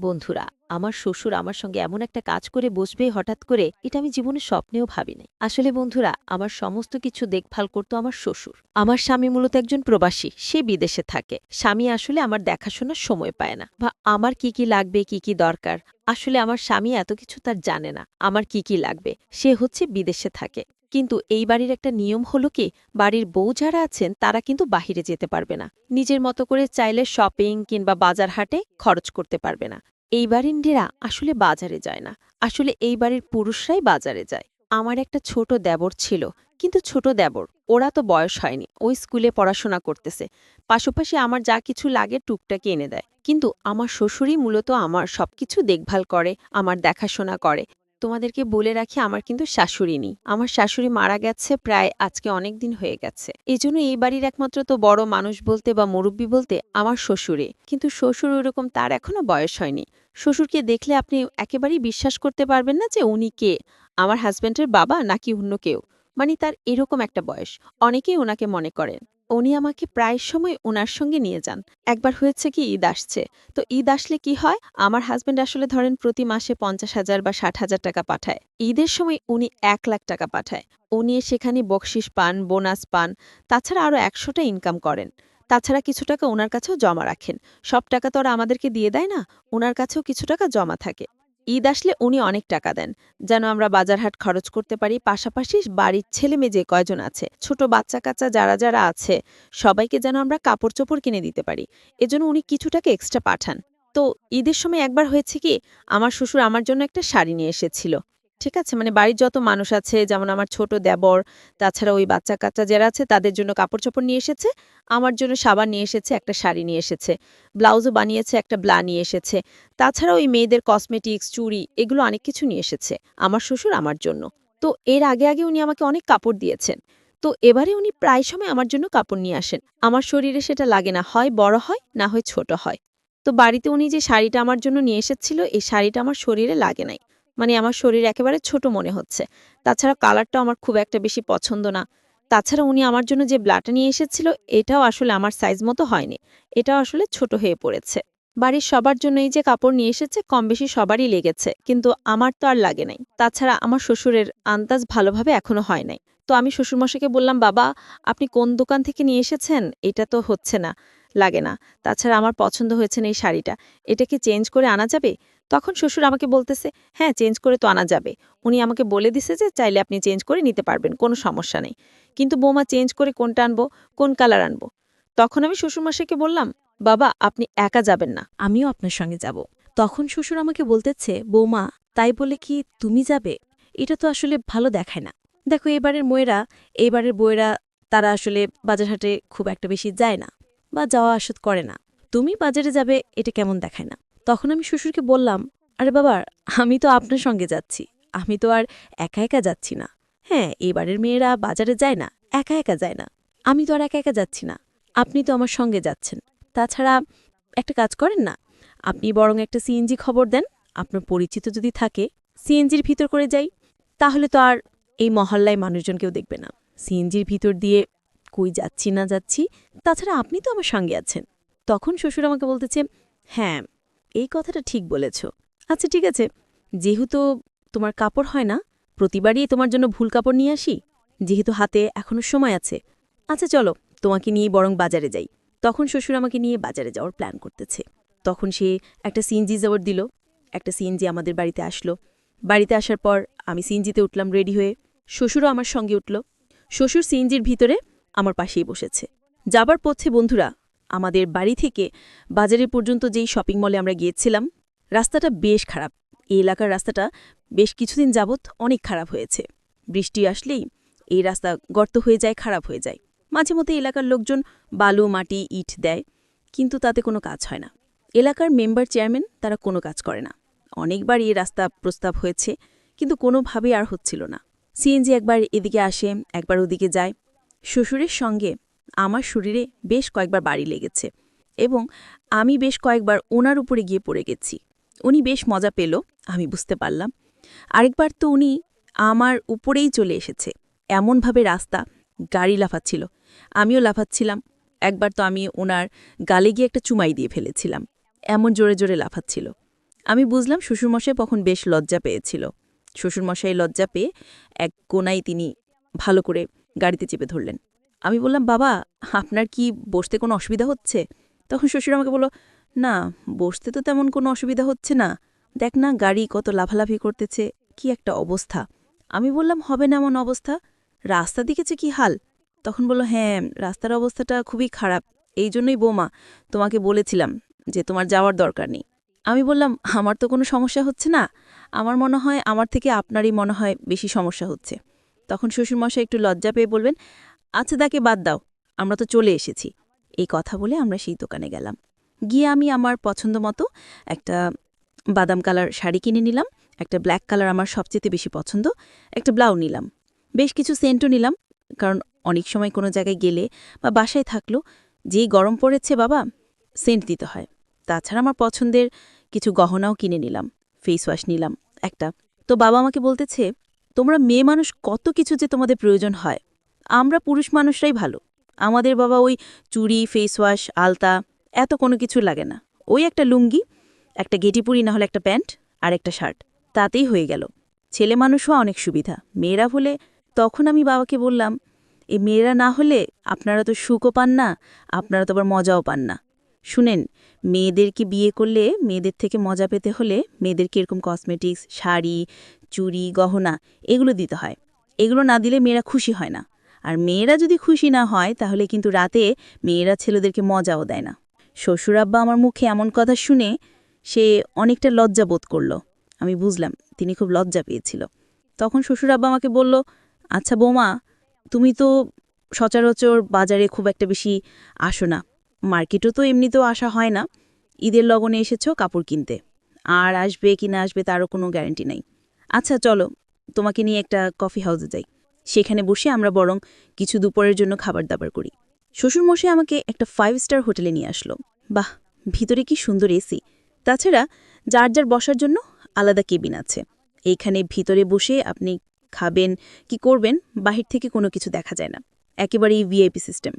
বন্ধুরা, আমার শ্বশুর আমার সঙ্গে এমন একটা কাজ করে বসবে হঠাৎ করে, এটা আমি জীবনে স্বপ্নেও ভাবিনি। আসলে বন্ধুরা, আমার সমস্ত কিছু দেখভাল করতো আমার শ্বশুর। আমার স্বামী মূলত একজন প্রবাসী, সে বিদেশে থাকে। স্বামী আসলে আমার দেখাশোনার সময় পায় না, বা আমার কি কি লাগবে, কি কি দরকার, আসলে আমার স্বামী এত কিছু তার জানে না আমার কি কি লাগবে। সে হচ্ছে বিদেশে থাকে। কিন্তু এই বাড়ির একটা নিয়ম হলো কি, বাড়ির বউ যারা আছেন তারা কিন্তু বাহিরে যেতে পারবে না, নিজের মতো করে চাইলে শপিং কিংবা বাজার হাটে খরচ করতে পারবে না। এই বাড়ির আসলে বাজারে যায় না, আসলে এই বাড়ির পুরুষরাই বাজারে যায়। আমার একটা ছোট দেবর ছিল, কিন্তু ছোট দেবর ওরা তো বয়স হয়নি, ওই স্কুলে পড়াশোনা করতেছে। পাশাপাশি আমার যা কিছু লাগে টুকটাক এনে দেয়, কিন্তু আমার শ্বশুরই মূলত আমার সবকিছু দেখভাল করে, আমার দেখাশোনা করে। তোমাদেরকে বলে রাখি, আমার কিন্তু শাশুড়ি নেই, আমার শাশুড়ি মারা গেছে প্রায় আজকে অনেক দিন হয়ে গেছে। এজন্য এই বাড়ির একমাত্র তো বড় মানুষ বলতে বা মুরব্বী বলতে আমার শ্বশুরে, কিন্তু শ্বশুর ওরকম, তার এখনো বয়স হয়নি। শ্বশুরকে দেখলে আপনি একেবারেই বিশ্বাস করতে পারবেন না যে উনি কে, আমার হাজব্যান্ডের বাবা নাকি অন্য কেউ। মানে তার এরকম একটা বয়স। অনেকেই ওনাকে মনে করেন। উনি আমাকে প্রায় সময় ওনার সঙ্গে নিয়ে যান। একবার হয়েছে কি, ঈদ আসছে। তো ঈদ আসলে কি হয়, আমার হাজব্যান্ড আসলে ধরেন প্রতি মাসে ৫০,০০০ বা ৬০,০০০ টাকা পাঠায়। ঈদের সময় উনি ১,০০,০০০ টাকা পাঠায়। উনি সেখানে বকশিস পান, বোনাস পান, তাছাড়া আরও ১০০টা ইনকাম করেন। তাছাড়া কিছু টাকা ওনার কাছেও জমা রাখেন। সব টাকা তো আর আমাদেরকে দিয়ে দেয় না, ওনার কাছেও কিছু টাকা জমা থাকে। ঈদ আসলে উনি অনেক টাকা দেন, যেন আমরা বাজারহাট খরচ করতে পারি। পাশাপাশি বাড়ির ছেলেমেয়ে যে কয়জন আছে, ছোট বাচ্চা কাচ্চা যারা যারা আছে, সবাইকে যেন আমরা কাপড় চোপড় কিনে দিতে পারি। এজন্য উনি কিছু টাকা এক্সট্রা পাঠান। তো ঈদের সময় একবার হয়েছে কি, আমার শ্বশুর আমার জন্য একটা শাড়ি নিয়ে এসেছিল। ঠিক আছে, মানে বাড়ির যত মানুষ আছে, যেমন আমার ছোট দেবর, তাছাড়া ওই বাচ্চা কাচ্চা যারা আছে তাদের জন্য কাপড় চোপড় নিয়ে এসেছে, আমার জন্য সাবান নিয়ে এসেছে, একটা শাড়ি নিয়ে এসেছে, ব্লাউজও বানিয়েছে, একটা ব্লা নিয়ে এসেছে। তাছাড়া ওই মেয়েদের কসমেটিক্স, চুড়ি, এগুলো অনেক কিছু নিয়ে এসেছে আমার শ্বশুর আমার জন্য। তো এর আগে আগে উনি আমাকে অনেক কাপড় দিয়েছেন। তো এবারে উনি প্রায় সময় আমার জন্য কাপড় নিয়ে আসেন। আমার শরীরে সেটা লাগে না, হয় বড় হয় না হয় ছোট হয়। তো বাড়িতে উনি যে শাড়িটা আমার জন্য নিয়ে এসেছিল, এই শাড়িটা আমার শরীরে লাগে নাই। মানে আমার শরীর একেবারে ছোট মনে হচ্ছে। তাছাড়া কালারটাও আমার খুব একটা বেশি পছন্দ না। তাছাড়া উনি আমার জন্য যে ব্লাটা নিয়ে এসেছিল, এটাও আসলে আমার সাইজ মতো হয়নি। এটাও আসলে ছোট হয়ে পড়েছে। বাড়ির সবার জন্য এই যে কাপড় নিয়ে এসেছে, কম বেশি সবারই লেগেছে, কিন্তু আমার তো আর লাগে নাই। তাছাড়া আমার শ্বশুরের আন্দাজ ভালোভাবে এখনো হয় নাই। তো আমি শ্বশুরমশাইকে বললাম, বাবা, আপনি কোন দোকান থেকে নিয়ে এসেছেন, এটা তো হচ্ছে না, লাগে না। তাছাড়া আমার পছন্দ হয়েছে না এই শাড়িটা, এটা কি চেঞ্জ করে আনা যাবে? তখন শ্বশুর আমাকে বলতেছে, হ্যাঁ, চেঞ্জ করে তো আনা যাবে। উনি আমাকে বলে দিছে যে চাইলে আপনি চেঞ্জ করে নিতে পারবেন, কোনো সমস্যা নেই। কিন্তু বৌমা, চেঞ্জ করে কোনটা আনবো, কোন কালার আনবো? তখন আমি শ্বশুরমশাইকে বললাম, বাবা, আপনি একা যাবেন না, আমিও আপনার সঙ্গে যাব। তখন শ্বশুর আমাকে বলতেছে, বৌমা, তাই বলে কি তুমি যাবে? এটা তো আসলে ভালো দেখায় না। দেখো, এবারের বউয়েরা তারা আসলে বাজারহাটে খুব একটা বেশি যায় না, বা যাওয়া আসত করে না। তুমি বাজারে যাবে, এটা কেমন দেখায় না। তখন আমি শ্বশুরকে বললাম, আরে বাবা, আমি তো আপনার সঙ্গে যাচ্ছি, আমি তো আর একা একা যাচ্ছি না। হ্যাঁ, এবারের মেয়েরা বাজারে যায় না, একা একা যায় না। আমি তো আর একা একা যাচ্ছি না, আপনি তো আমার সঙ্গে যাচ্ছেন। তাছাড়া একটা কাজ করেন না, আপনি বরং একটা সিএনজি খবর দেন, আপনার পরিচিত যদি থাকে, সিএনজির ভিতর করে যাই, তাহলে তো আর এই মহল্লায় মানুষজন কেউ দেখবে না। সিএনজির ভিতর দিয়ে কই যাচ্ছি না যাচ্ছি, তাছাড়া আপনি তো আমার সঙ্গে আছেন। তখন শ্বশুর আমাকে বলতেছে, হ্যাঁ, এই কথাটা ঠিক বলেছ। আচ্ছা ঠিক আছে, যেহেতু তোমার কাপড় হয় না, প্রতিবারই তোমার জন্য ভুল কাপড় নিয়ে আসি, যেহেতু হাতে এখনো সময় আছে, আচ্ছা চলো, তোমাকে নিয়ে বরং বাজারে যাই। তখন শ্বশুর আমাকে নিয়ে বাজারে যাওয়ার প্ল্যান করতেছে। তখন সে একটা সিএনজি যাওয়ার দিল, একটা সিএনজি আমাদের বাড়িতে আসলো। বাড়িতে আসার পর আমি সিএনজিতে উঠলাম রেডি হয়ে, শ্বশুরও আমার সঙ্গে উঠল। শ্বশুর সিএনজির ভিতরে আমার পাশেই বসেছে। যাবার পথে বন্ধুরা, আমাদের বাড়ি থেকে বাজারে পর্যন্ত যেই শপিং মলে আমরা গিয়েছিলাম, রাস্তাটা বেশ খারাপ। এই এলাকার রাস্তাটা বেশ কিছুদিন যাবৎ অনেক খারাপ হয়েছে। বৃষ্টি আসলেই এই রাস্তা গর্ত হয়ে যায়, খারাপ হয়ে যায়। মাঝে মধ্যে এলাকার লোকজন বালু, মাটি, ইট দেয়, কিন্তু তাতে কোনো কাজ হয় না। এলাকার মেম্বার, চেয়ারম্যান, তারা কোনো কাজ করে না। অনেকবার এই রাস্তা প্রস্তাব হয়েছে, কিন্তু কোনোভাবেই আর হচ্ছিল না। সিএনজি একবার এদিকে আসে, একবার ওদিকে যায়। শ্বশুরের সঙ্গে আমার শরীরে বেশ কয়েকবার বাড়ি লেগেছে, এবং আমি বেশ কয়েকবার ওনার উপরে গিয়ে পড়ে গেছি। উনি বেশ মজা পেল, আমি বুঝতে পারলাম। আরেকবার তো উনি আমার উপরেই চলে এসেছে, এমনভাবে রাস্তা, গাড়ি লাফাচ্ছিল, আমিও লাফাচ্ছিলাম। একবার তো আমি ওনার গালে গিয়ে একটা চুমাই দিয়ে ফেলেছিলাম, এমন জোরে জোরে লাফাচ্ছিল। আমি বুঝলাম শ্বশুরমশাই তখন বেশ লজ্জা পেয়েছিল। শ্বশুরমশাই লজ্জা পেয়ে এক কোণায় তিনি ভালো করে গাড়িতে চেপে ধরলেন। আমি বললাম, বাবা, আপনার কি বসতে কোনো অসুবিধা হচ্ছে? তখন শ্বশুর আমাকে বলল, না, বসতে তো তেমন কোনো অসুবিধা হচ্ছে না। দেখ না, গাড়ি কত লাফালাফি করতেছে, কি একটা অবস্থা। আমি বললাম, হবে না এমন অবস্থা, রাস্তা দিকেছে কি হাল? তখন বলল, হ্যাঁ, রাস্তার অবস্থাটা খুবই খারাপ, এই জন্যই বৌমা তোমাকে বলেছিলাম যে তোমার যাওয়ার দরকার নেই। আমি বললাম, আমার তো কোনো সমস্যা হচ্ছে না, আমার মনে হয় আমার থেকে আপনারই মনে হয় বেশি সমস্যা হচ্ছে। তখন শ্বশুরমশাই একটু লজ্জা পেয়ে বলবেন, আচ্ছা তাকে বাদ দাও, আমরা তো চলে এসেছি। এই কথা বলে আমরা সেই দোকানে গেলাম। গিয়ে আমি আমার পছন্দ মতো একটা বাদাম কালার শাড়ি কিনে নিলাম, একটা ব্ল্যাক কালার আমার সবচেয়ে বেশি পছন্দ, একটা ব্লাউজ নিলাম, বেশ কিছু সেন্টও নিলাম, কারণ অনেক সময় কোনো জায়গায় গেলে বা বাসায় থাকলো যেই গরম পড়েছে বাবা, সেন্ট দিতে হয়। তাছাড়া আমার পছন্দের কিছু গহনাও কিনে নিলাম, ফেস ওয়াশ নিলাম একটা। তো বাবা আমাকে বলতেছে, তোমরা মেয়ে মানুষ কত কিছু যে তোমাদের প্রয়োজন হয়, আমরা পুরুষ মানুষরাই ভালো। আমাদের বাবা ওই চুড়ি, ফেস ওয়াশ, আলতা এত কোনো কিছু লাগে না। ওই একটা লুঙ্গি, একটা গেটিপুরি না হলে একটা প্যান্ট আর একটা শার্ট, তাতেই হয়ে গেল। ছেলে মানুষও অনেক সুবিধা, মেয়েরা হলে। তখন আমি বাবাকে বললাম, এই মেয়েরা না হলে আপনারা তো সুখও পান না, আপনারা তো আবার মজাও পান না। শুনেন, মেয়েদেরকে বিয়ে করলে মেয়েদের থেকে মজা পেতে হলে মেয়েদেরকে এরকম কসমেটিক্স, শাড়ি, চুড়ি, গহনা এগুলো দিতে হয়। এগুলো না দিলে মেয়েরা খুশি হয় না। আর মেয়েরা যদি খুশি না হয় তাহলে কিন্তু রাতে মেয়েরা ছেলেদেরকে মজাও দেয় না। শ্বশুর আব্বা আমার মুখে এমন কথা শুনে সে অনেকটা লজ্জা বোধ করল। আমি বুঝলাম তিনি খুব লজ্জা পেয়েছিল। তখন শ্বশুর আব্বা আমাকে বলল, আচ্ছা বৌমা, তুমি তো সচরাচর বাজারে খুব একটা বেশি আসো না, মার্কেটও তো এমনিতেও আসা হয় না, ঈদের লগনে এসেছ কাপড় কিনতে, আর আসবে কি না আসবে তারও কোনো গ্যারান্টি নাই। আচ্ছা চলো, তোমাকে নিয়ে একটা কফি হাউসে যাই, সেখানে বসে আমরা বরং কিছু দুপুরের জন্য খাবার দাবার করি। শ্বশুরমশাই আমাকে একটা 5 স্টার হোটেলে নিয়ে আসলো। বাহ, ভিতরে কি সুন্দর এসি, তাছাড়া যার যার বসার জন্য আলাদা কেবিন আছে। এইখানে ভিতরে বসে আপনি খাবেন কি করবেন, বাহির থেকে কোনো কিছু দেখা যায় না, একেবারেই ভিআইপি সিস্টেম।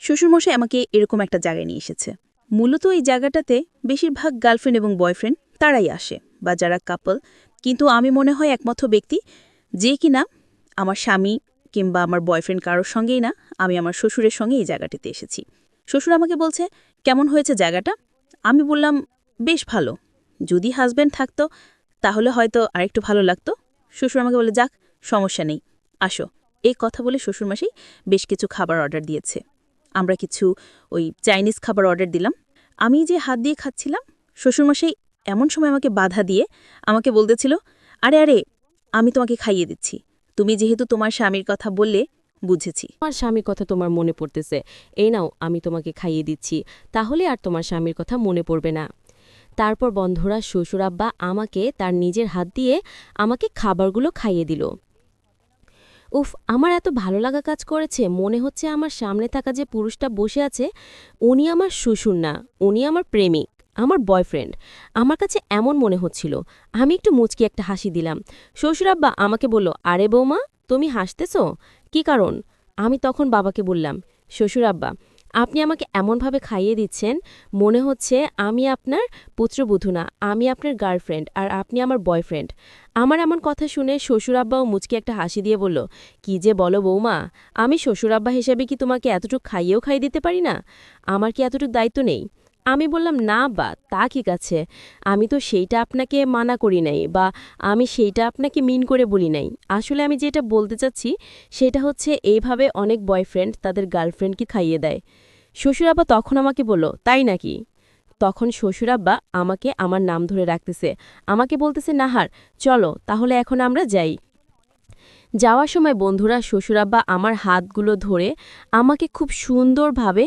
শ্বশুরমশাই আমাকে এরকম একটা জায়গায় নিয়ে এসেছে। মূলত এই জায়গাটাতে বেশিরভাগ গার্লফ্রেন্ড এবং বয়ফ্রেন্ড তারাই আসে, বা যারা কাপল। কিন্তু আমি মনে হয় একমাত্র ব্যক্তি যে কিনা আমার স্বামী কিংবা আমার বয়ফ্রেন্ড কারোর সঙ্গেই না, আমি আমার শ্বশুরের সঙ্গে এই জায়গাটিতে এসেছি। শ্বশুর আমাকে বলছে, কেমন হয়েছে জায়গাটা? আমি বললাম, বেশ ভালো, যদি হাজব্যান্ড থাকতো তাহলে হয়তো আরেকটু ভালো লাগতো। শ্বশুর আমাকে বলে, যাক, সমস্যা নেই, আসো। এই কথা বলে শ্বশুরমশাই বেশ কিছু খাবার অর্ডার দিয়েছে। আমরা কিছু ওই চাইনিজ খাবার অর্ডার দিলাম। আমি যে হাত দিয়ে খাচ্ছিলাম, শ্বশুরমশাই এমন সময় আমাকে বাধা দিয়ে আমাকে বলতেছিল, আরে আরে, আমি তোমাকে খাইয়ে দিচ্ছি, তুমি যেহেতু তোমার স্বামীর কথা বললে, বুঝেছি। তোমার স্বামীর কথা তোমার মনে পড়তেছে, এই নাও আমি তোমাকে খাইয়ে দিচ্ছি, তাহলে আর তোমার স্বামীর কথা মনে পড়বে না। তারপর বন্ধুরা শ্বশুরাব্বা আমাকে তার নিজের হাত দিয়ে আমাকে খাবারগুলো খাইয়ে দিল। উফ, আমার এত ভালো লাগা কাজ করেছে, মনে হচ্ছে আমার সামনে থাকা যে পুরুষটা বসে আছে উনি আমার শ্বশুর না, উনি আমার প্রেমিক, আমার বয়ফ্রেন্ড। আমার কাছে এমন মনে হচ্ছিল। আমি একটু মুচকি একটা হাসি দিলাম। শ্বশুরাব্বা আমাকে বলল, আরে বৌমা, তুমি হাসতেছ কি কারণ? আমি তখন বাবাকে বললাম, শ্বশুরাব্বা, আপনি আমাকে এমনভাবে খাইয়ে দিচ্ছেন মনে হচ্ছে আমি আপনার পুত্রবধূ না, আমি আপনার গার্লফ্রেন্ড আর আপনি আমার বয়ফ্রেন্ড। আমার এমন কথা শুনে শ্বশুরাব্বাও মুচকি একটা হাসি দিয়ে বলল, কি যে বলো বৌমা, আমি শ্বশুরাব্বা হিসেবে কি তোমাকে এতটুকু খাইয়েও খাইয়ে দিতে পারি না? আমার কি এতটুকু দায়িত্ব নেই? আমি বললাম, না বা, তা ঠিক আছে, আমি তো সেইটা আপনাকে মানা করি নাই, বা আমি সেইটা আপনাকে মিন করে বলি নাই। আসলে আমি যেটা বলতে চাচ্ছি সেটা হচ্ছে এইভাবে অনেক বয়ফ্রেন্ড তাদের গার্লফ্রেন্ডকে খাইয়ে দেয়। শ্বশুরাব্বা তখন আমাকে বলল, তাই নাকি? তখন শ্বশুরাব্বা আমাকে আমার নাম ধরে রাখতেছে, আমাকে বলতেছে, নাহার, চলো তাহলে এখন আমরা যাই। যাওয়ার সময় বন্ধুরা শ্বশুরাব্বা আমার হাতগুলো ধরে আমাকে খুব সুন্দরভাবে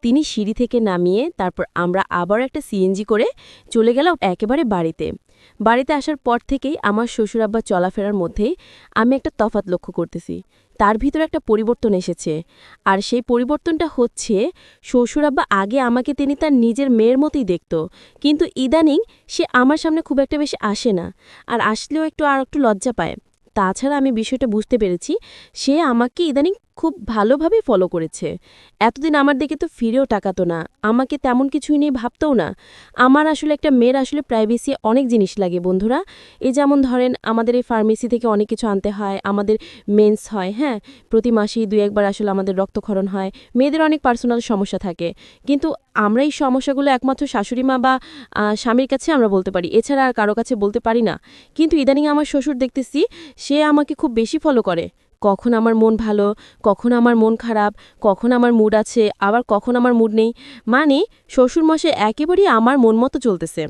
তিনি সিঁড়ি থেকে নামিয়ে তারপর আমরা আবার একটা সিএনজি করে চলে গেলাম একেবারে বাড়িতে। বাড়িতে আসার পর থেকেই আমার শ্বশুরাব্বা চলাফেরার মধ্যেই আমি একটা তফাৎ লক্ষ্য করতেছি। তার ভিতরে একটা পরিবর্তন এসেছে। আর সেই পরিবর্তনটা হচ্ছে, শ্বশুরাব্বা আগে আমাকে তিনি তার নিজের মেয়ের মতোই দেখত, কিন্তু ইদানিং সে আমার সামনে খুব একটা বেশি আসে না, আর আসলেও একটু লজ্জা পায়। তাছাড়া আমি বিষয়টা বুঝতে পেরেছি সে আমাকে ইদানিং খুব ভালোভাবে ফলো করেছে। এতদিন আমার দিকে তো ফিরেও তাকাতো না, আমাকে তেমন কিছুই নিয়ে ভাবতেও না। আমার আসলে একটা মেয়ের আসলে প্রাইভেসি অনেক জিনিস লাগে বন্ধুরা। এই যেমন ধরেন আমাদের এই ফার্মেসি থেকে অনেক কিছু আনতে হয়, আমাদের মেন্স হয়, হ্যাঁ, প্রতি মাসেই ২-১ বার আসলে আমাদের রক্তক্ষরণ হয়, মেয়েদের অনেক পার্সোনাল সমস্যা থাকে। কিন্তু আমরা এই সমস্যাগুলো একমাত্র শাশুড়িমা বা স্বামীর কাছে আমরা বলতে পারি, এছাড়া আর কারো কাছে বলতে পারি না। কিন্তু ইদানিং আমার শ্বশুর দেখতেছি সে আমাকে খুব বেশি ফলো করে। কখন আমার মন ভালো, কখন আমার মন খারাপ, কখন আমার মুড আছে, আবার কখন আমার মুড নেই। মানে শ্বশুরমশাই একেবারেই আমার মন মতো চলতেছে।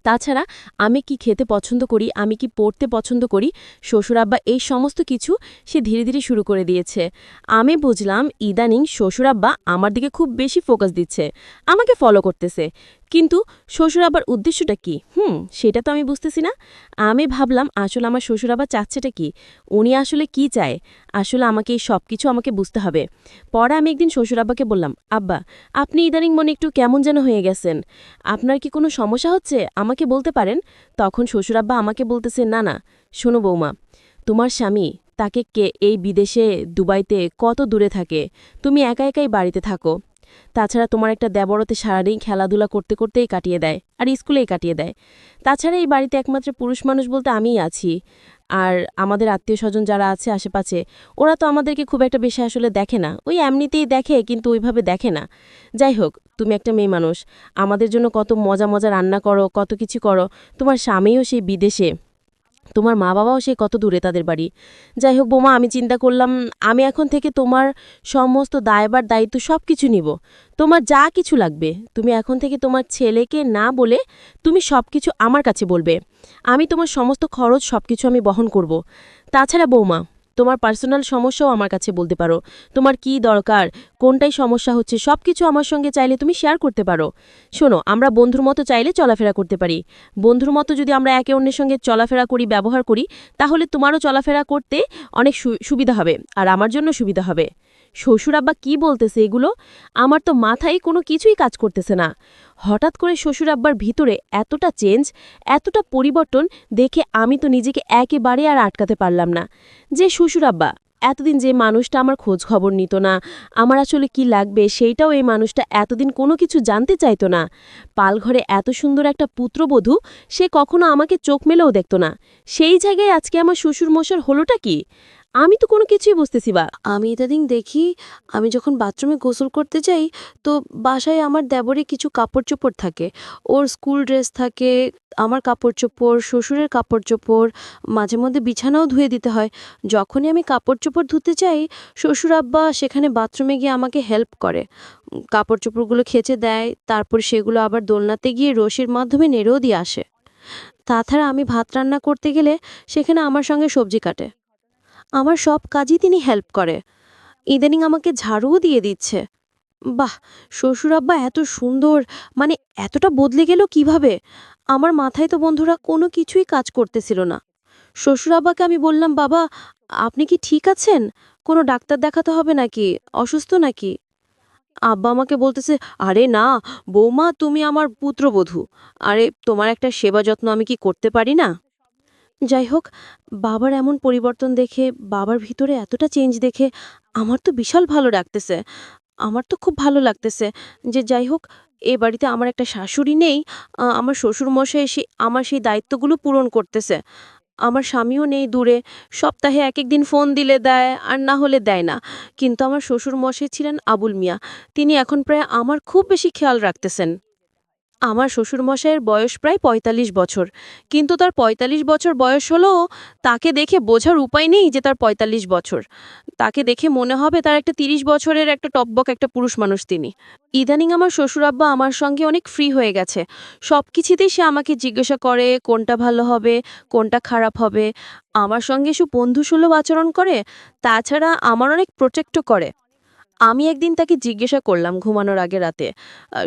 তাছাড়া আমি কি খেতে পছন্দ করি, আমি কি পড়তে পছন্দ করি, শ্বশুরাব্বা এই সমস্ত কিছু সে ধীরে ধীরে শুরু করে দিয়েছে। আমি বুঝলাম ইদানিং শ্বশুরাব্বা আমার দিকে খুব বেশি ফোকাস দিচ্ছে, আমাকে ফলো করতেছে। কিন্তু শ্বশুরাব্বার উদ্দেশ্যটা কি সেটা তো আমি বুঝতেছি না। আমি ভাবলাম আসলে আমার শ্বশুরাব্বা চাচ্ছেটা কি, উনি আসলে কি চায়, আসলে আমাকে এই সব কিছু আমাকে বুঝতে হবে। পরে আমি একদিন শ্বশুরাব্বাকে বললাম, আব্বা আপনি ইদানিং মনে একটু কেমন যেন হয়ে গেছেন, আপনার কি কোনো সমস্যা হচ্ছে, আমাকে বলতে পারেন। তখন শ্বশুরাব্বা আমাকে বলতেছে, না না, শোনো বৌমা, তোমার স্বামী তাকে কে এই বিদেশে দুবাইতে কত দূরে থাকে, তুমি একা একাই বাড়িতে থাকো। তাছাড়া তোমার একটা দেবরতে সারাদিন খেলাধুলা করতে করতেই কাটিয়ে দেয়, আর স্কুলেই কাটিয়ে দেয়। তাছাড়া এই বাড়িতে একমাত্র পুরুষ মানুষ বলতে আমিই আছি। আর আমাদের আত্মীয় স্বজন যারা আছে আশেপাশে, ওরা তো আমাদেরকে খুব একটা বেশি আসলে দেখে না, ওই এমনিতেই দেখে কিন্তু ওইভাবে দেখে না। যাই হোক, তুমি একটা মেয়ে মানুষ, আমাদের জন্য কত মজা মজা রান্না করো, কত কিছু করো। তোমার স্বামীও সেই বিদেশে, তোমার মা বাবাও সে কত দূরে তাদের বাড়ি। যাই হোক বৌমা, আমি চিন্তা করলাম আমি এখন থেকে তোমার সমস্ত দায়ভার দায়িত্ব সব কিছু নিব। তোমার যা কিছু লাগবে তুমি এখন থেকে তোমার ছেলেকে না বলে তুমি সব কিছু আমার কাছে বলবে। আমি তোমার সমস্ত খরচ সব কিছু আমি বহন করব। তাছাড়া বৌমা, তোমার পার্সোনাল সমস্যাও আমার কাছে বলতে পারো। তোমার কি দরকার, কোনটাই সমস্যা হচ্ছে, সব কিছু আমার সঙ্গে চাইলে তুমি শেয়ার করতে পারো। শোনো, আমরা বন্ধুর মতো চাইলে চলাফেরা করতে পারি। বন্ধুর মতো যদি আমরা একে অন্যের সঙ্গে চলাফেরা করি, ব্যবহার করি, তাহলে তোমারও চলাফেরা করতে অনেক সুবিধা হবে, আর আমার জন্য সুবিধা হবে। শ্বশুর আব্বা কি বলতেছে এগুলো, আমার তো মাথায় কোনো কিছুই কাজ করতেছে না। হঠাৎ করে শ্বশুর আব্বার ভিতরে এতটা চেঞ্জ, এতটা পরিবর্তন দেখে আমি তো নিজেকে একেবারে আর আটকাতে পারলাম না। যে শ্বশুর আব্বা এতদিন যে মানুষটা আমার খোঁজ খবর নিত না, আমার আসলে কি লাগবে সেইটাও এই মানুষটা এতদিন কোনো কিছু জানতে চাইতো না, পালঘরে এত সুন্দর একটা পুত্রবধূ সে কখনো আমাকে চোখ মেলেও দেখত না, সেই জায়গায় আজকে আমার শ্বশুর মশার হলোটা কি, আমি তো কোনো কিছুই বুঝতেছি বা। আমি ইদানিং দেখি, আমি যখন বাথরুমে গোসল করতে যাই, তো বাসায় আমার দেবরে কিছু কাপড় চোপড় থাকে, ওর স্কুল ড্রেস থাকে, আমার কাপড় চোপড়, শ্বশুরের কাপড় চোপড়, মাঝে মধ্যে বিছানাও ধুয়ে দিতে হয়। যখনই আমি কাপড় চোপড় ধুতে চাই, শ্বশুর আব্বা সেখানে বাথরুমে গিয়ে আমাকে হেল্প করে, কাপড় চোপড়গুলো খেঁচে দেয়, তারপর সেগুলো আবার দোলনাতে গিয়ে রশির মাধ্যমে নেড়েও দিয়ে আসে। তাছাড়া আমি ভাত রান্না করতে গেলে সেখানে আমার সঙ্গে সবজি কাটে, আমার সব কাজই তিনি হেল্প করে। ইদানিং আমাকে ঝাড়ুও দিয়ে দিচ্ছে। বাহ! শ্বশুর আব্বা এত সুন্দর, মানে এতটা বদলে গেল কিভাবে? আমার মাথায় তো বন্ধুরা কোনো কিছুই কাজ করতেছিল না। শ্বশুর আব্বাকে আমি বললাম, বাবা আপনি কি ঠিক আছেন? কোনো ডাক্তার দেখাতে হবে নাকি? অসুস্থ নাকি? আব্বা আমাকে বলতেছে, আরে না বৌমা, তুমি আমার পুত্রবধূ, আরে তোমার একটা সেবা যত্ন আমি কি করতে পারি না? যাই হোক, বাবার এমন পরিবর্তন দেখে, বাবার ভিতরে এতটা চেঞ্জ দেখে আমার তো বিশাল ভালো লাগতেছে। আমার তো খুব ভালো লাগতেছে যে যাই হোক, এ বাড়িতে আমার একটা শাশুড়ি নেই, আমার শ্বশুরমশাই এসে আমার সেই দায়িত্বগুলো পূরণ করতেছে। আমার স্বামীও নেই দূরে, সপ্তাহে এক দিন ফোন দিলে দেয়, আর না হলে দেয় না। কিন্তু আমার শ্বশুরমশাই ছিলেন আবুল মিয়া, তিনি এখন প্রায় আমার খুব বেশি খেয়াল রাখতেছেন। আমার শ্বশুরমশাইয়ের বয়স প্রায় ৪৫ বছর, কিন্তু তার ৪৫ বছর বয়স হলেও তাকে দেখে বোঝার উপায় নেই যে তার ৪৫ বছর। তাকে দেখে মনে হবে তার একটা ৩০ বছরের একটা টকবক একটা পুরুষ মানুষ তিনি। ইদানিং আমার শ্বশুরাব্বা আমার সঙ্গে অনেক ফ্রি হয়ে গেছে, সব কিছুতেই সে আমাকে জিজ্ঞাসা করে কোনটা ভালো হবে, কোনটা খারাপ হবে। আমার সঙ্গে বন্ধুসুলভ আচরণ করে, তাছাড়া আমার অনেক প্রোটেক্টও করে। আমি একদিন তাকে জিজ্ঞাসা করলাম ঘুমানোর আগে রাতে,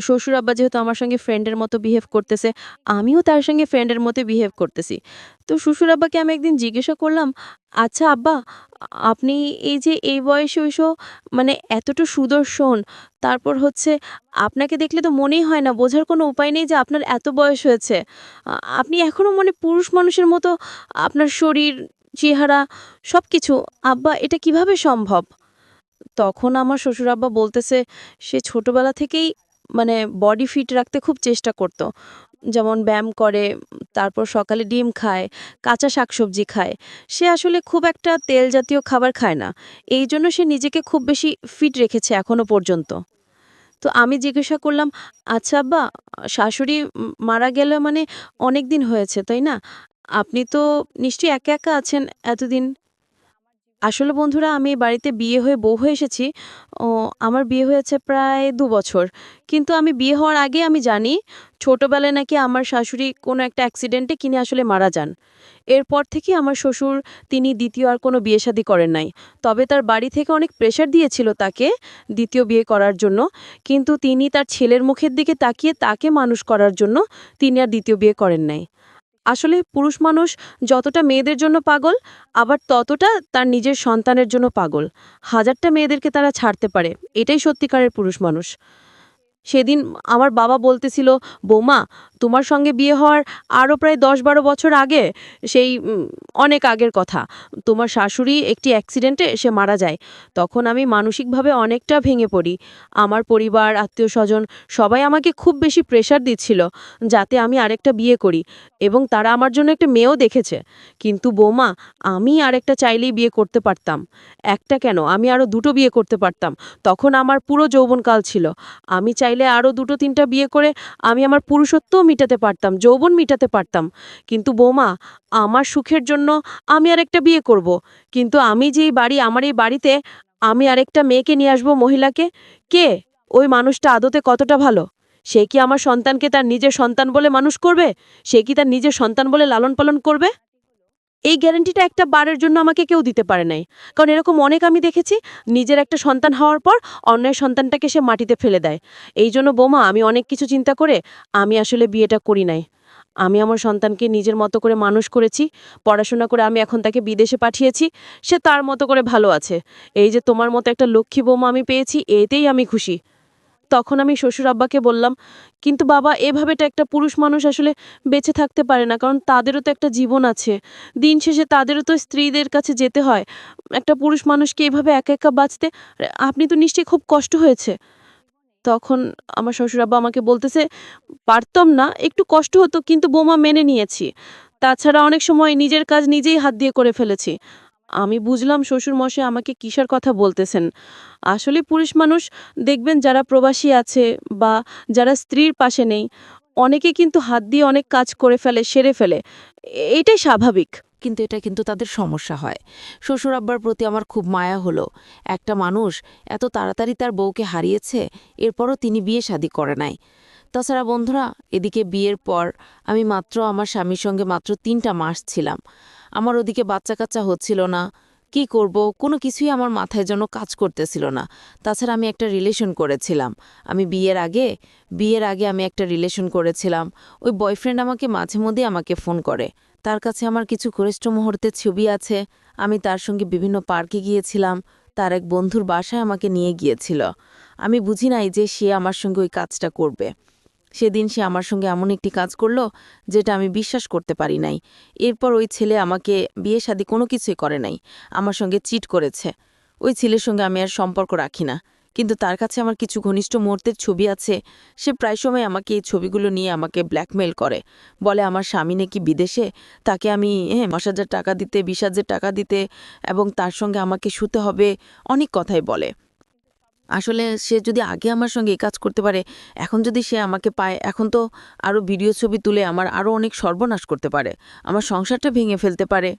শ্বশুর আব্বা যেহেতু আমার সঙ্গে ফ্রেন্ডের মতো বিহেভ করতেছে, আমিও তার সঙ্গে ফ্রেন্ডের মতো বিহেভ করতেছি। তো শ্বশুর আব্বাকে আমি একদিন জিজ্ঞাসা করলাম, আচ্ছা আব্বা, আপনি এই যে এই বয়সে মানে এতটা সুদর্শন, তারপর আপনাকে দেখলে তো মনেই হয় না, বোঝার কোনো উপায় নেই যে আপনার এত বয়স হয়েছে, আপনি এখনো পুরুষ মানুষের মতো আপনার শরীর, চেহারা সব কিছু। আব্বা এটা কিভাবে সম্ভব? তখন আমার শ্বশুর আব্বা বলতেছে সে ছোটবেলা থেকেই মানে বডি ফিট রাখতে খুব চেষ্টা করত। যেমন ব্যায়াম করে, তারপর সকালে ডিম খায়, কাঁচা শাকসবজি খায়। সে আসলে খুব একটা তেল জাতীয় খাবার খায় না। এই জন্য সে নিজেকে খুব বেশি ফিট রেখেছে এখনো পর্যন্ত। তো আমি জিজ্ঞাসা করলাম, "আচ্ছা আব্বা, শাশুড়ি মারা গেল মানে অনেক দিন হয়েছে, তাই না? আপনি তো নিশ্চয়ই একা, একা আছেন এতদিন?" আসলে বন্ধুরা, আমি এই বাড়িতে বিয়ে হয়ে বউ হয়ে এসেছি। ও আমার বিয়ে হয়েছে প্রায় ২ বছর। কিন্তু আমি বিয়ে হওয়ার আগে আমি জানি ছোটবেলায় নাকি আমার শাশুড়ি কোনো একটা অ্যাক্সিডেন্টে কিনে আসলে মারা যান। এরপর থেকে আমার শ্বশুর তিনি ২য় আর কোনো বিয়ে-শাদী করেন নাই। তবে তার বাড়ি থেকে অনেক প্রেশার দিয়েছিল তাকে ২য় বিয়ে করার জন্য। কিন্তু তিনি তার ছেলের মুখের দিকে তাকিয়ে তাকে মানুষ করার জন্য তিনি আর ২য় বিয়ে করেন নাই। আসলে পুরুষ মানুষ যতটা মেয়েদের জন্য পাগল, আবার ততটা তার নিজের সন্তানের জন্য পাগল। হাজারটা মেয়েদেরকে তারা ছাড়তে পারে। এটাই সত্যিকারের পুরুষ মানুষ। সেদিন আমার বাবা বলতেছিল, "বৌমা, তোমার সঙ্গে বিয়ে হওয়ার আরও প্রায় ১০-১২ বছর আগে, সেই অনেক আগের কথা। তোমার শাশুড়ি একটি অ্যাক্সিডেন্টে সে মারা যায়। তখন আমি মানসিকভাবে অনেকটা ভেঙে পড়ি। আমার পরিবার, আত্মীয়স্বজন সবাই আমাকে খুব বেশি প্রেশার দিচ্ছিল যাতে আমি আরেকটা বিয়ে করি এবং তারা আমার জন্য একটা মেয়েও দেখেছে। কিন্তু বৌমা, আমি আরেকটা চাইলেই বিয়ে করতে পারতাম। একটা কেন, আমি আরও ২টো বিয়ে করতে পারতাম। তখন আমার পুরো যৌবনকাল ছিল। আমি চাইলে আরও ২টো-৩টা বিয়ে করে আমি আমার পুরুষত্বও মিটাতে পারতাম, যৌবন মিটাতে পারতাম। কিন্তু বৌমা, আমার সুখের জন্য আমি আরেকটা বিয়ে করব। কিন্তু আমি যেই বাড়ি, আমার এই বাড়িতে আমি আরেকটা মেয়েকে নিয়ে আসবো, মহিলাকে। কে? ওই মানুষটা আদতে কতটা ভালো? সে কি আমার সন্তানকে তার নিজের সন্তান বলে মানুষ করবে? সে কি তার নিজের সন্তান বলে লালন-পালন করবে? এই গ্যারান্টিটা একটা বারের জন্য আমাকে কেউ দিতে পারে নাই। কারণ এরকম অনেক আমি দেখেছি, নিজের একটা সন্তান হওয়ার পর অন্যের সন্তানটাকে সে মাটিতে ফেলে দেয়। এইজন্য বৌমা, আমি অনেক কিছু চিন্তা করে আমি আসলে বিয়েটা করি নাই। আমি আমার সন্তানকে নিজের মতো করে মানুষ করেছি। পড়াশোনা করে আমি এখন তাকে বিদেশে পাঠিয়েছি। সে তার মতো করে ভালো আছে। এই যে তোমার মতো একটা লক্ষ্মী বৌমা আমি পেয়েছি, এতেই আমি খুশি। তখন আমি শ্বশুর আব্বাকে বললাম, "কিন্তু বাবা, এভাবে তো একটা পুরুষ মানুষ আসলে বেঁচে থাকতে পারে না। কারণ তাদেরও তো একটা জীবন আছে। দিন শেষে তাদেরও তো স্ত্রীদের কাছে যেতে হয়। একটা পুরুষ মানুষকে এভাবে একা, একা বাঁচতে আপনি তো নিশ্চয়ই খুব কষ্ট হয়েছে?" তখন আমার শ্বশুর আব্বা আমাকে বলতেছে, "পারতাম না, একটু কষ্ট হতো, কিন্তু বৌমা মেনে নিয়েছি। তাছাড়া অনেক সময় নিজের কাজ নিজেই হাত দিয়ে করে ফেলেছি।" আমি বুঝলাম শ্বশুরমশাই আমাকে কিসের কথা বলতেছেন। আসলে পুরুষ মানুষ দেখবেন যারা প্রবাসী আছে বা যারা স্ত্রীর পাশে নেই, অনেকে কিন্তু হাত দিয়ে অনেক কাজ করে ফেলে, সেরে ফেলে। এটাই স্বাভাবিক। কিন্তু এটা কিন্তু তাদের সমস্যা হয়। শ্বশুর আব্বার প্রতি আমার খুব মায়া হলো। একটা মানুষ এত তাড়াতাড়ি তার বউকে হারিয়েছে, এরপরও তিনি বিয়ে শাদী করে নাই। তাছাড়া বন্ধুরা, এদিকে বিয়ের পর আমি মাত্র আমার স্বামীর সঙ্গে মাত্র ৩টা মাস ছিলাম। আমার ওদিকে বাচ্চা-কাচ্চা হচ্ছিল না। কি করব, কোনো কিছুই আমার মাথায় যেন কাজ করতেছিল না। তাছাড়া আমি একটা রিলেশন করেছিলাম। আমি বিয়ের আগে আমি একটা রিলেশন করেছিলাম। ওই বয়ফ্রেন্ড আমাকে মাঝে-মধ্যেই আমাকে ফোন করে। তার কাছে আমার কিছু ঘনিষ্ঠ মুহূর্তের ছবি আছে। আমি তার সঙ্গে বিভিন্ন পার্কে গিয়েছিলাম। তার এক বন্ধুর বাসায় আমাকে নিয়ে গিয়েছিল। আমি বুঝি নাই যে সে আমার সঙ্গে ওই কাজটা করবে। সেদিন সে আমার সঙ্গে এমন একটি কাজ করল যেটা আমি বিশ্বাস করতে পারি নাই। এরপর ওই ছেলে আমাকে বিয়ে শাদী কোনো কিছুই করে নাই। আমার সঙ্গে চিট করেছে। ওই ছেলের সঙ্গে আমি আর সম্পর্ক রাখি না। কিন্তু তার কাছে আমার কিছু ঘনিষ্ঠ মুহূর্তের ছবি আছে। সে প্রায় সময় আমাকে এই ছবিগুলো নিয়ে আমাকে ব্ল্যাকমেইল করে। বলে আমার স্বামী নাকি বিদেশে, তাকে আমি ১০,০০০ টাকা দিতে, ২০,০০০ টাকা দিতে এবং তার সঙ্গে আমাকে শুতে হবে, অনেক কথাই বলে। আসলে সে যদি আগে আমার সঙ্গে এই কাজ করতে পারে, এখন যদি সে আমাকে পায়, এখন তো আরও ভিডিও ছবি তুলে আমার আরও অনেক সর্বনাশ করতে পারে। আমার সংসারটা ভেঙে ফেলতে পারে।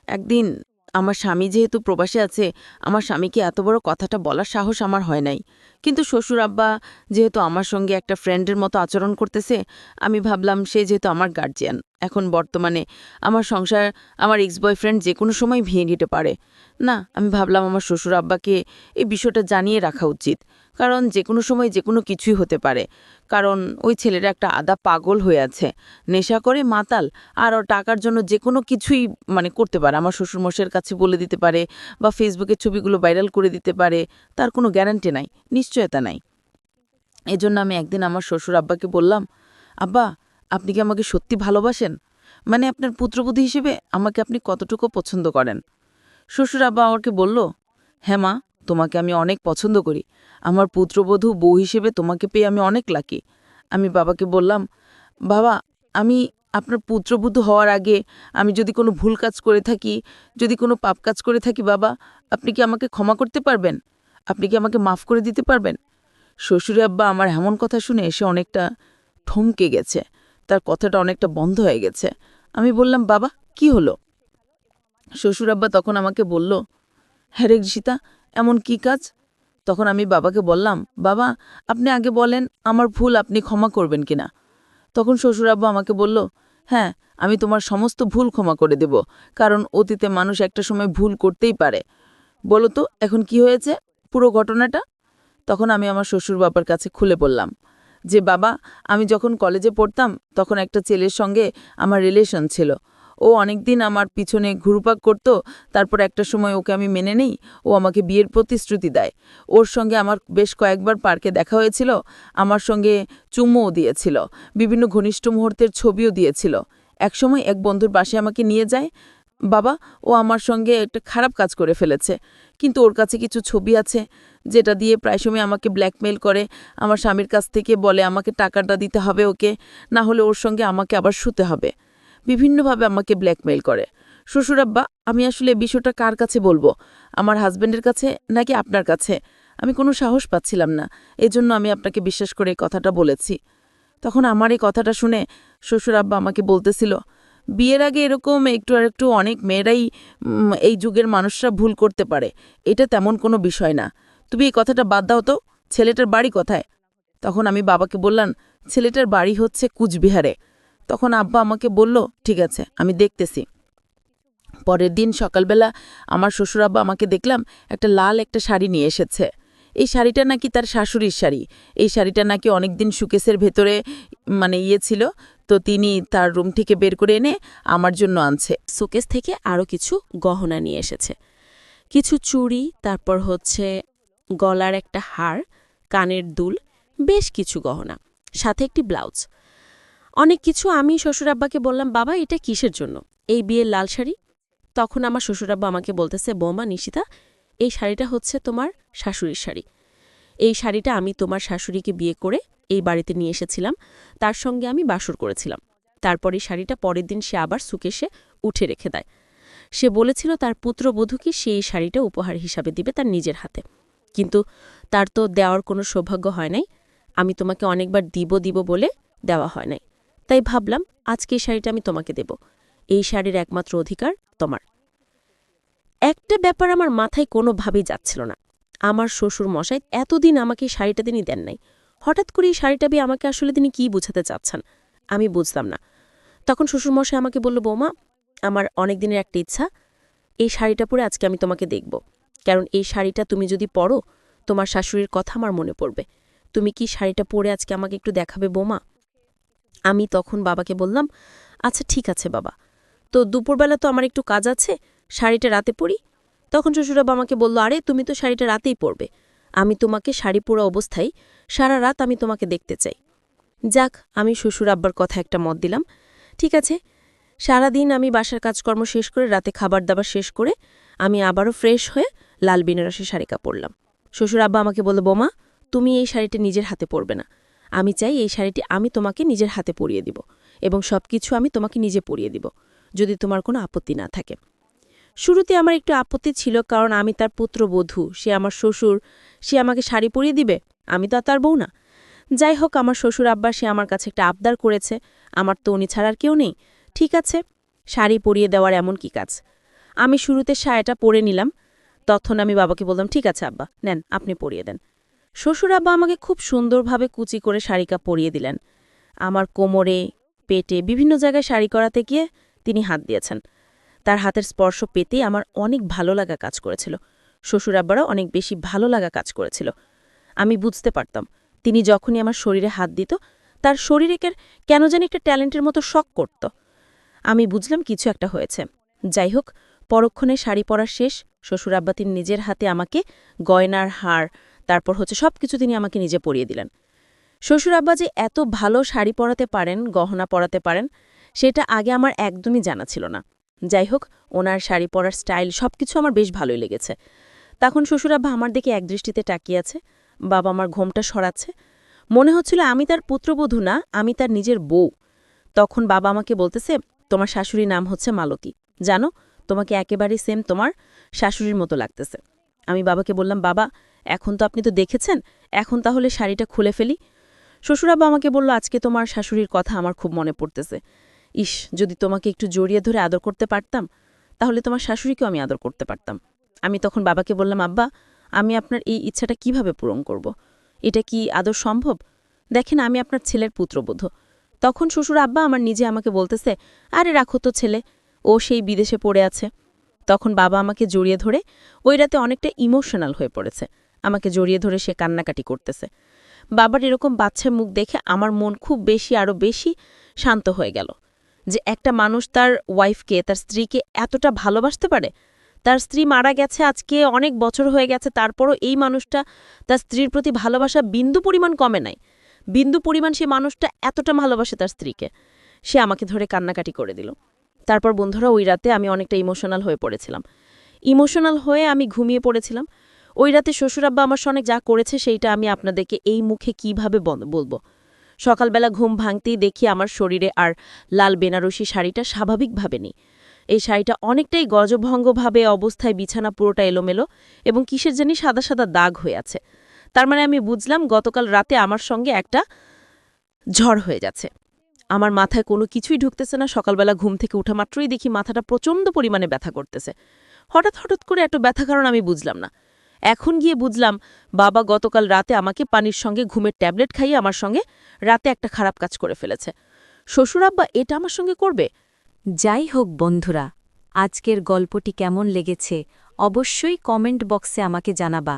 একদিন আমার স্বামী যেহেতু প্রবাসে আছে, আমার স্বামীকে এত বড় কথাটা বলার সাহস আমার হয় নাই। কিন্তু শ্বশুর আব্বা যেহেতু আমার সঙ্গে একটা ফ্রেন্ডের মতো আচরণ করতেছে, আমি ভাবলাম সে যেহেতু আমার গার্জিয়ান, এখন বর্তমানে আমার সংসার আমার এক্স বয়ফ্রেন্ড যে কোনো সময় ভেঙে দিতে পারে। না, আমি ভাবলাম আমার শ্বশুর আব্বাকে এই বিষয়টা জানিয়ে রাখা উচিত। কারণ যে কোনো সময় যে কোনো কিছুই হতে পারে। কারণ ওই ছেলেটা একটা আধা পাগল হয়ে আছে, নেশা করে মাতাল, আর ও টাকার জন্য যে কোনো কিছুই করতে পারে। আমার শ্বশুরমশাইয়ের কাছে বলে দিতে পারে বা ফেসবুকের ছবিগুলো ভাইরাল করে দিতে পারে। তার কোনো গ্যারান্টি নাই, নিশ্চয়তা নাই। এজন্য আমি একদিন আমার শ্বশুর আব্বাকে বললাম, "আব্বা, আপনি কি আমাকে সত্যি ভালোবাসেন?" মানে আপনার পুত্রবধূ হিসেবে আমাকে আপনি কতটুকু পছন্দ করেন? শ্বশুর আব্বা আমাকে বলল, হ্যাঁ মা, তোমাকে আমি অনেক পছন্দ করি। আমার পুত্রবধূ বউ হিসেবে তোমাকে পেয়ে আমি অনেক লাকি। আমি বাবাকে বললাম, বাবা, আমি আপনার পুত্রবধূ হওয়ার আগে আমি যদি কোনো ভুল কাজ করে থাকি, যদি কোনো পাপ কাজ করে থাকি, বাবা, আপনি কি আমাকে ক্ষমা করতে পারবেন? আপনি কি আমাকে মাফ করে দিতে পারবেন? শ্বশুর আব্বা আমার এমন কথা শুনে এসে অনেকটা থমকে গেছে, তার কথাটা অনেকটা বন্ধ হয়ে গেছে। আমি বললাম, বাবা, কি হলো? শ্বশুর আব্বা তখন আমাকে বলল, হ্যাঁ রে ঋষিতা, এমন কি কাজ? তখন আমি বাবাকে বললাম, বাবা, আপনি আগে বলেন আমার ভুল আপনি ক্ষমা করবেন কিনা। তখন শ্বশুর আব্বা আমাকে বলল, হ্যাঁ, আমি তোমার সমস্ত ভুল ক্ষমা করে দেব, কারণ অতীতে মানুষ একটা সময় ভুল করতেই পারে। বলো তো এখন কি হয়েছে পুরো ঘটনাটা? তখন আমি আমার শ্বশুর বাবার কাছে খুলে বললাম যে, বাবা, আমি যখন কলেজে পড়তাম তখন একটা ছেলের সঙ্গে আমার রিলেশন ছিল। ও অনেকদিন আমার পিছনে ঘুরপাক করত, তারপর একটা সময় ওকে আমি মেনে নেই, ও আমাকে বিয়ের প্রতিশ্রুতি দেয়। ওর সঙ্গে আমার বেশ কয়েকবার পার্কে দেখা হয়েছিল, আমার সঙ্গে চুম্বও দিয়েছিল, বিভিন্ন ঘনিষ্ঠ মুহূর্তের ছবিও দিয়েছিল। একসময় এক বন্ধুর বাসায় আমাকে নিয়ে যায়। বাবা, ও আমার সঙ্গে একটা খারাপ কাজ করে ফেলেছে, কিন্তু ওর কাছে কিছু ছবি আছে যেটা দিয়ে প্রায় সময় আমাকে ব্ল্যাকমেইল করে। আমার স্বামীর কাছ থেকে বলে আমাকে টাকাটা দিতে হবে ওকে, না হলে ওর সঙ্গে আমাকে আবার শুতে হবে। বিভিন্নভাবে আমাকে ব্ল্যাকমেইল করে। শ্বশুরাব্বা, আমি আসলে এই বিষয়টা কার কাছে বলবো? আমার হাজব্যান্ডের কাছে নাকি আপনার কাছে? আমি কোনো সাহস পাচ্ছিলাম না, এজন্য আমি আপনাকে বিশ্বাস করে এই কথাটা বলেছি। তখন আমার এই কথাটা শুনে শ্বশুরাব্বা আমাকে বলতেছিল, বিয়ের আগে এরকম একটু আর একটু অনেক মেয়েরাই এই যুগের মানুষরা ভুল করতে পারে, এটা তেমন কোনো বিষয় না। তুমি এই কথাটা বাদ দাও তো, ছেলেটার বাড়ি কোথায়? তখন আমি বাবাকে বললাম, ছেলেটার বাড়ি হচ্ছে কুচবিহারে। তখন আব্বা আমাকে বলল, ঠিক আছে, আমি দেখতেছি। পরের দিন সকালবেলা আমার শ্বশুর আব্বা আমাকে দেখলাম একটা লাল একটা শাড়ি নিয়ে এসেছে। এই শাড়িটা নাকি তার শাশুড়ির শাড়ি। এই শাড়িটা নাকি অনেকদিন সুকেসের ভেতরে ছিল, তো তিনি তার রুম থেকে বের করে এনে আমার জন্য আনছে। শোকেস থেকে আরও কিছু গহনা নিয়ে এসেছে, কিছু চুড়ি, তারপর হচ্ছে গলার একটা হার, কানের দুল, বেশ কিছু গহনা, সাথে একটি ব্লাউজ, অনেক কিছু। আমি শ্বশুরাব্বাকে বললাম, বাবা, এটা কিসের জন্য, এই বিয়ের লাল শাড়ি? তখন আমার শ্বশুরাব্বা আমাকে বলতেছে, বৌমা নিশিতা, এই শাড়িটা হচ্ছে তোমার শাশুড়ির শাড়ি। এই শাড়িটা আমি তোমার শাশুড়িকে বিয়ে করে এই বাড়িতে নিয়ে এসেছিলাম, তার সঙ্গে আমি বাসর করেছিলাম। তারপর এই শাড়িটা পরের দিন সে আবার সুকেশে উঠে রেখে দেয়। সে বলেছিল তার পুত্রবধূকে সে এই শাড়িটা উপহার হিসাবে দিবে তার নিজের হাতে, কিন্তু তার তো দেওয়ার কোনো সৌভাগ্য হয় নাই। আমি তোমাকে অনেকবার দিব বলে দেওয়া হয় নাই, তাই ভাবলাম আজকে এই শাড়িটা আমি তোমাকে দেব। এই শাড়ির একমাত্র অধিকার তোমার। একটা ব্যাপার আমার মাথায় কোনোভাবেই যাচ্ছিল না। আমার শ্বশুর মশাই এতদিন আমাকে এই শাড়িটা তিনি দেন নাই, হঠাৎ করে এই শাড়িটা দিয়ে আমাকে আসলে তিনি কী বোঝাতে চাচ্ছেন আমি বুঝতাম না। তখন শ্বশুরমশাই আমাকে বলল, বৌমা, আমার অনেক দিনের একটা ইচ্ছা, এই শাড়িটা পরে আজকে আমি তোমাকে দেখব, কারণ এই শাড়িটা তুমি যদি পরো তোমার শাশুড়ির কথা আমার মনে পড়বে। তুমি কি শাড়িটা পরে আজকে আমাকে একটু দেখাবে বৌমা? আমি তখন বাবাকে বললাম, আচ্ছা ঠিক আছে বাবা, তো দুপুরবেলা তো আমার একটু কাজ আছে, শাড়িটা রাতে পরি। তখন শ্বশুরাব্বা আমাকে বলল, আরে তুমি তো শাড়িটা রাতেই পরবে, আমি তোমাকে শাড়ি পরা অবস্থায় সারা রাত আমি তোমাকে দেখতে চাই। যাক, আমি শ্বশুর আব্বার কথা একটা মত দিলাম। ঠিক আছে, সারাদিন আমি বাসার কাজকর্ম শেষ করে রাতে খাবার দাবার শেষ করে আমি আবারও ফ্রেশ হয়ে লাল বেনারসি শাড়িকা পরলাম। শ্বশুর আব্বা আমাকে বলল, বোমা, তুমি এই শাড়িটি নিজের হাতে পরবে না, আমি চাই এই শাড়িটি আমি তোমাকে নিজের হাতে পরিয়ে দিব এবং সব কিছু আমি তোমাকে নিজে পরিয়ে দিব, যদি তোমার কোনো আপত্তি না থাকে। শুরুতে আমার একটু আপত্তি ছিল, কারণ আমি তার পুত্রবধূ, সে আমার শ্বশুর, সে আমাকে শাড়ি পরিয়ে দিবে, আমি তো আর তার বউ না। যাই হোক, আমার শ্বশুর আব্বা সে আমার কাছে একটা আবদার করেছে, আমার তো উনি ছাড়ার কেউ নেই। ঠিক আছে, শাড়ি পরিয়ে দেওয়ার এমন কি কাজ। আমি শুরুতে শাড়িটা পরে নিলাম। তখন আমি বাবাকে বললাম, ঠিক আছে আব্বা, নেন, আপনি পরিয়ে দেন। শ্বশুর আব্বা আমাকে খুব সুন্দরভাবে কুচি করে শাড়িকা পরিয়ে দিলেন। আমার কোমরে, পেটে, বিভিন্ন জায়গায় শাড়ি করাতে গিয়ে তিনি হাত দিয়েছেন। তার হাতের স্পর্শ পেতেই আমার অনেক ভালো লাগা কাজ করেছিল। শ্বশুর আব্বারও অনেক বেশি ভালো লাগা কাজ করেছিল। আমি বুঝতে পারতাম তিনি যখনই আমার শরীরে হাত দিত তার শরীরে কেন জানি একটা ট্যালেন্টের মতো শক করত। আমি বুঝলাম কিছু একটা হয়েছে। যাই হোক, পরক্ষণে শাড়ি পরা শেষ। শ্বশুর আব্বা তিনি নিজের হাতে আমাকে গয়নার হার, তারপর হচ্ছে সবকিছু তিনি আমাকে নিজে পরিয়ে দিলেন। শ্বশুর আব্বা যে এত ভালো শাড়ি পরাতে পারেন, গহনা পরাতে পারেন, সেটা আগে আমার একদমই জানা ছিল না। যাই হোক, ওনার শাড়ি পরার স্টাইল সবকিছু আমার বেশ ভালোই লেগেছে। তখন শ্বশুরাব্বা আমার দিকে একদৃষ্টিতে তাকিয়ে আছে, বাবা আমার ঘোমটা সরাচ্ছে। মনে হচ্ছিল আমি তার পুত্রবধূ না, আমি তার নিজের বউ। তখন বাবা আমাকে বলতেছে, তোমার শাশুড়ির নাম হচ্ছে মালতী, জানো তোমাকে একেবারেই সেম তোমার শাশুড়ির মতো লাগতেছে। আমি বাবাকে বললাম, বাবা এখন তো আপনি তো দেখেছেন, এখন তাহলে শাড়িটা খুলে ফেলি। শ্বশুরাব্বা আমাকে বলল, আজকে তোমার শাশুড়ির কথা আমার খুব মনে পড়তেছে। ইস, যদি তোমাকে একটু জড়িয়ে ধরে আদর করতে পারতাম, তাহলে তোমার শাশুড়িকেও আমি আদর করতে পারতাম। আমি তখন বাবাকে বললাম, আব্বা আমি আপনার এই ইচ্ছাটা কিভাবে পূরণ করব? এটা কি আদর সম্ভব? দেখেন আমি আপনার ছেলের পুত্রবধূ। তখন শ্বশুর আব্বা আমার নিজে আমাকে বলতেছে, আরে রাখো তো ছেলে, ও সেই বিদেশে পড়ে আছে। তখন বাবা আমাকে জড়িয়ে ধরে ওই রাতে অনেকটা ইমোশনাল হয়ে পড়েছে। আমাকে জড়িয়ে ধরে সে কান্নাকাটি করতেছে। বাবার এরকম বাচ্চার মুখ দেখে আমার মন খুব বেশি আরও বেশি শান্ত হয়ে গেল, যে একটা মানুষ তার ওয়াইফকে, তার স্ত্রীকে এতটা ভালোবাসতে পারে। তার স্ত্রী মারা গেছে আজকে অনেক বছর হয়ে গেছে, তারপরও এই মানুষটা তার স্ত্রীর প্রতি ভালোবাসা বিন্দু পরিমাণ কমে নাই। বিন্দু পরিমাণ সে মানুষটা এতটা ভালোবাসে তার স্ত্রীকে। সে আমাকে ধরে কান্নাকাটি করে দিল। তারপর বন্ধুরা, ওই রাতে আমি অনেকটা ইমোশনাল হয়ে পড়েছিলাম। ইমোশনাল হয়ে আমি ঘুমিয়ে পড়েছিলাম। ওই রাতে শ্বশুরাব্বা আমার সঙ্গে যা করেছে সেইটা আমি আপনাদেরকে এই মুখে কিভাবে বলবো। সকালবেলা ঘুম ভাঙতেই দেখি আমার শরীরে আর লাল বেনারসি শাড়িটা স্বাভাবিকভাবে নেই। এই শাড়িটা অনেকটাই গজভঙ্গভাবে অবস্থায়, বিছানা পুরোটা এলোমেলো এবং কিসের জানি সাদা সাদা দাগ হয়ে আছে। তার মানে আমি বুঝলাম গতকাল রাতে আমার সঙ্গে একটা ঝড় হয়ে যাচ্ছে। আমার মাথায় কোনো কিছুই ঢুকতেছে না। সকালবেলা ঘুম থেকে উঠা মাত্রই দেখি মাথাটা প্রচণ্ড পরিমাণে ব্যথা করতেছে। হঠাৎ করে এত ব্যথা কারণ আমি বুঝলাম না। এখন গিয়ে বুঝলাম বাবা গতকাল রাতে আমাকে পানির সঙ্গে ঘুমের ট্যাবলেট খাইয়ে আমার সঙ্গে রাতে একটা খারাপ কাজ করে ফেলেছে। শ্বশুরাব্বা এটা আমার সঙ্গে করবে? যাই হোক বন্ধুরা, আজকের গল্পটি কেমন লেগেছে অবশ্যই কমেন্ট বক্সে আমাকে জানাবা।